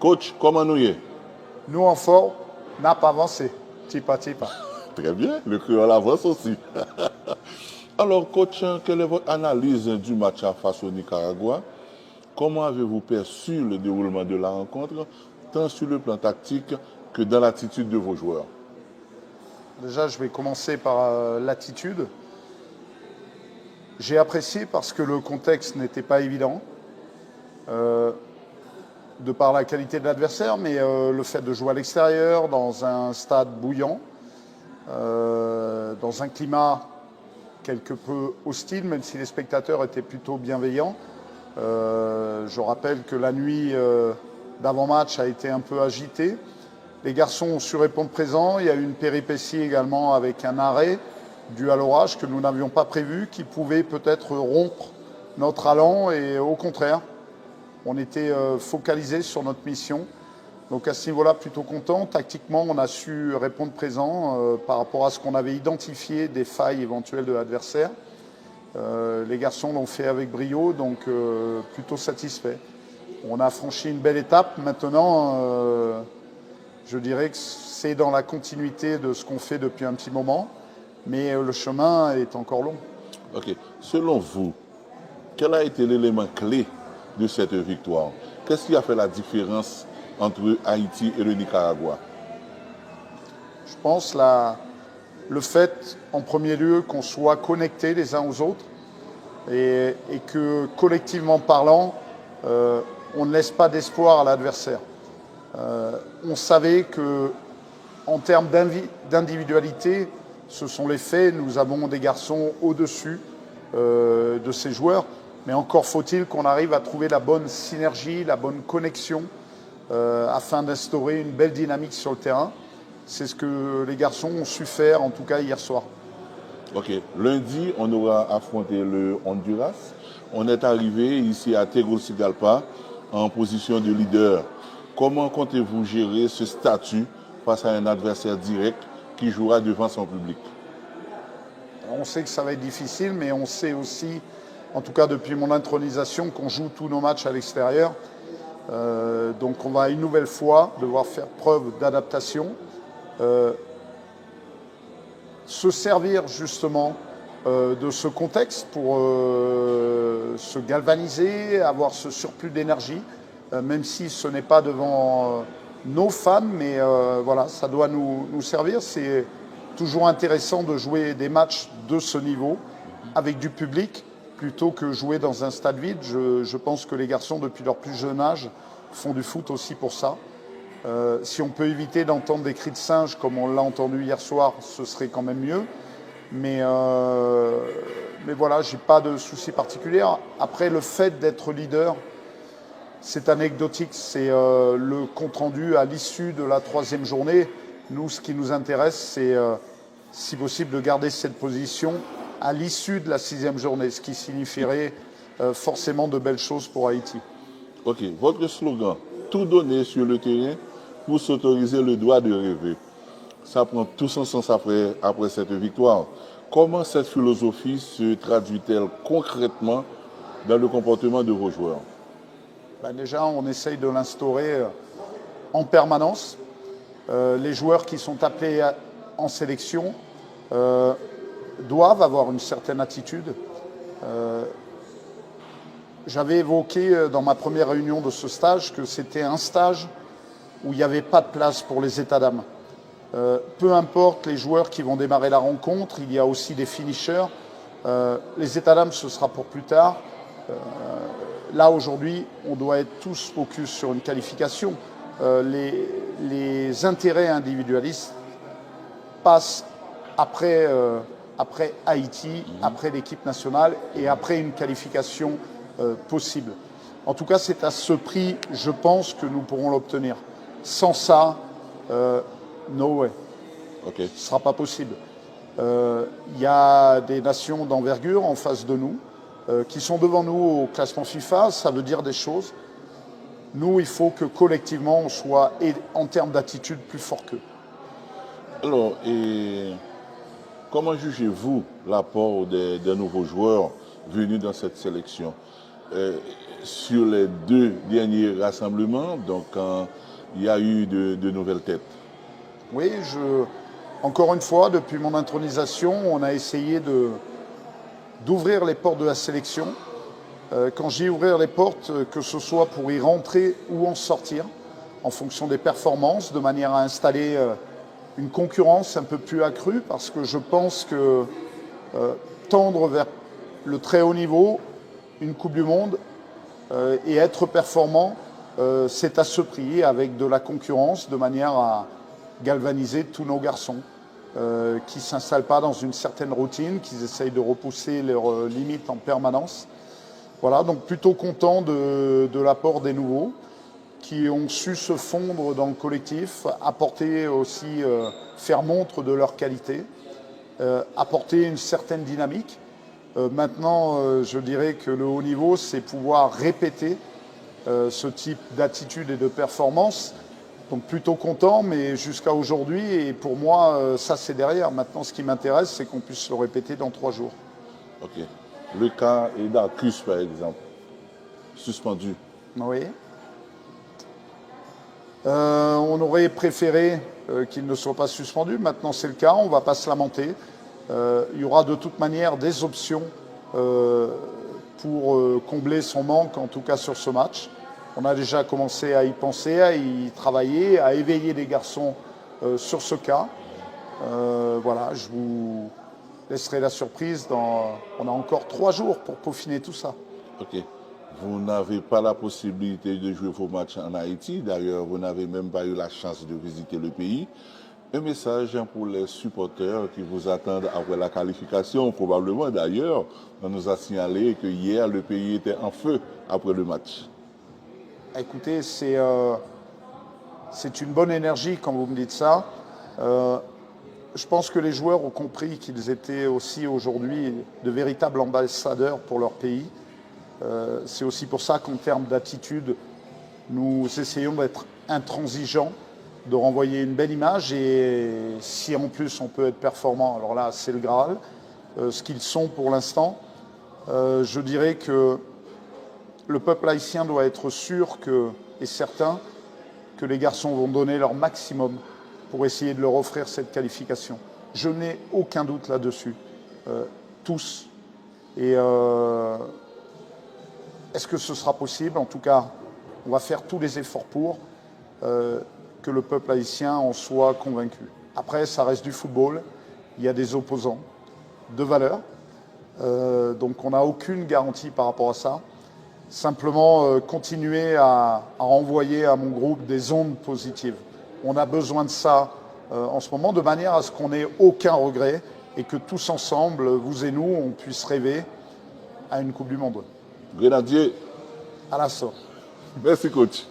Coach, comment nous y est? Nous, en fort, n'a pas avancé. Tipa. Très bien, le créole avance aussi. Alors, coach, quelle est votre analyse du match face au Nicaragua? Comment avez-vous perçu le déroulement de la rencontre, tant sur le plan tactique que dans l'attitude de vos joueurs? Déjà, je vais commencer par l'attitude. J'ai apprécié parce que le contexte n'était pas évident, de par la qualité de l'adversaire, mais le fait de jouer à l'extérieur, dans un stade bouillant, dans un climat quelque peu hostile, même si les spectateurs étaient plutôt bienveillants. Je rappelle que la nuit d'avant-match a été un peu agitée. Les garçons ont su répondre présent. Il y a eu une péripétie également avec un arrêt dû à l'orage que nous n'avions pas prévu, qui pouvait peut-être rompre notre allant. Et au contraire, on était focalisé sur notre mission. Donc à ce niveau-là, plutôt content. Tactiquement, on a su répondre présent par rapport à ce qu'on avait identifié des failles éventuelles de l'adversaire. Les garçons l'ont fait avec brio, donc plutôt satisfait. On a franchi une belle étape. Maintenant, je dirais que c'est dans la continuité de ce qu'on fait depuis un petit moment, mais le chemin est encore long. Ok. Selon vous, quel a été l'élément clé de cette victoire? Qu'est-ce qui a fait la différence entre Haïti et le Nicaragua? Je pense le fait, en premier lieu, qu'on soit connectés les uns aux autres et que, collectivement parlant, on ne laisse pas d'espoir à l'adversaire. On savait que, en termes d'individualité, ce sont les faits. Nous avons des garçons au-dessus de ces joueurs, mais encore faut-il qu'on arrive à trouver la bonne synergie, la bonne connexion afin d'instaurer une belle dynamique sur le terrain. C'est ce que les garçons ont su faire, en tout cas hier soir. Ok. Lundi, on aura affronté le Honduras. On est arrivé ici à Tegucigalpa en position de leader. Comment comptez-vous gérer ce statut face à un adversaire direct qui jouera devant son public? On sait que ça va être difficile, mais on sait aussi, en tout cas depuis mon intronisation, qu'on joue tous nos matchs à l'extérieur. Donc on va une nouvelle fois devoir faire preuve d'adaptation. Se servir justement de ce contexte pour se galvaniser, avoir ce surplus d'énergie, même si ce n'est pas devant nos fans, mais voilà, ça doit nous servir. C'est toujours intéressant de jouer des matchs de ce niveau avec du public plutôt que jouer dans un stade vide. Je pense que les garçons, depuis leur plus jeune âge, font du foot aussi pour ça. Si on peut éviter d'entendre des cris de singe comme on l'a entendu hier soir, ce serait quand même mieux. Mais voilà, j'ai pas de souci particulier. Après, le fait d'être leader, c'est anecdotique. C'est le compte-rendu à l'issue de la 3e journée. Nous, ce qui nous intéresse, c'est, si possible, de garder cette position à l'issue de la 6e journée, ce qui signifierait forcément de belles choses pour Haïti. Ok. Votre slogan, tout donner sur le terrain pour s'autoriser le droit de rêver. Ça prend tout son sens après cette victoire. Comment cette philosophie se traduit-elle concrètement dans le comportement de vos joueurs? Déjà, on essaye de l'instaurer en permanence. Les joueurs qui sont appelés en sélection doivent avoir une certaine attitude. J'avais évoqué dans ma première réunion de ce stage que c'était un stage où il n'y avait pas de place pour les états d'âme. Peu importe les joueurs qui vont démarrer la rencontre, il y a aussi des finishers. Les états d'âme, ce sera pour plus tard. Là, aujourd'hui, on doit être tous focus sur une qualification. Les intérêts individualistes passent après Haïti, après l'équipe nationale et après une qualification possible. En tout cas, c'est à ce prix, je pense, que nous pourrons l'obtenir. Sans ça, no way. Okay. Ce ne sera pas possible. Il y a des nations d'envergure en face de nous qui sont devant nous au classement FIFA. Ça veut dire des choses. Nous, il faut que collectivement, on soit, en termes d'attitude, plus fort qu'eux. Alors, comment jugez-vous l'apport des nouveaux joueurs venus dans cette sélection? sur les 2 derniers rassemblements, donc il y a eu de nouvelles têtes. Oui, encore une fois, depuis mon intronisation, on a essayé d'ouvrir les portes de la sélection. Quand j'ai ouvert les portes, que ce soit pour y rentrer ou en sortir, en fonction des performances, de manière à installer une concurrence un peu plus accrue, parce que je pense que tendre vers le très haut niveau, une Coupe du Monde, et être performant, c'est à ce prix, avec de la concurrence, de manière à galvaniser tous nos garçons, qui ne s'installent pas dans une certaine routine, qui essayent de repousser leurs limites en permanence. Voilà, donc plutôt content de l'apport des nouveaux, qui ont su se fondre dans le collectif, apporter aussi, faire montre de leur qualité, apporter une certaine dynamique. Maintenant, je dirais que le haut niveau, c'est pouvoir répéter ce type d'attitude et de performance. Donc plutôt content, mais jusqu'à aujourd'hui, et pour moi, ça c'est derrière. Maintenant, ce qui m'intéresse, c'est qu'on puisse le répéter dans 3 jours. Ok. Le cas est d'Arcus, par exemple, suspendu. Oui. On aurait préféré qu'il ne soit pas suspendu. Maintenant, c'est le cas. On ne va pas se lamenter. Il y aura de toute manière des options pour combler son manque, en tout cas sur ce match. On a déjà commencé à y penser, à y travailler, à éveiller les garçons sur ce cas. Voilà, je vous laisserai la surprise. On a encore 3 jours pour peaufiner tout ça. Ok. Vous n'avez pas la possibilité de jouer vos matchs en Haïti. D'ailleurs, vous n'avez même pas eu la chance de visiter le pays. Un message pour les supporters qui vous attendent après la qualification. Probablement, d'ailleurs, on nous a signalé que hier, le pays était en feu après le match. Écoutez, c'est une bonne énergie quand vous me dites ça. Je pense que les joueurs ont compris qu'ils étaient aussi aujourd'hui de véritables ambassadeurs pour leur pays. C'est aussi pour ça qu'en termes d'attitude, nous essayons d'être intransigeants, de renvoyer une belle image, et si en plus on peut être performant, alors là c'est le Graal. Ce qu'ils sont pour l'instant, je dirais que le peuple haïtien doit être sûr et certain que les garçons vont donner leur maximum pour essayer de leur offrir cette qualification. Je n'ai aucun doute là-dessus. Tous. Et est-ce que ce sera possible? En tout cas, on va faire tous les efforts pour que le peuple haïtien en soit convaincu. Après, ça reste du football. Il y a des opposants de valeur. Donc on n'a aucune garantie par rapport à ça. Simplement continuer à renvoyer à mon groupe des ondes positives. On a besoin de ça en ce moment, de manière à ce qu'on n'ait aucun regret et que tous ensemble, vous et nous, on puisse rêver à une Coupe du Monde. Grenadier. À l'assaut. Merci, coach.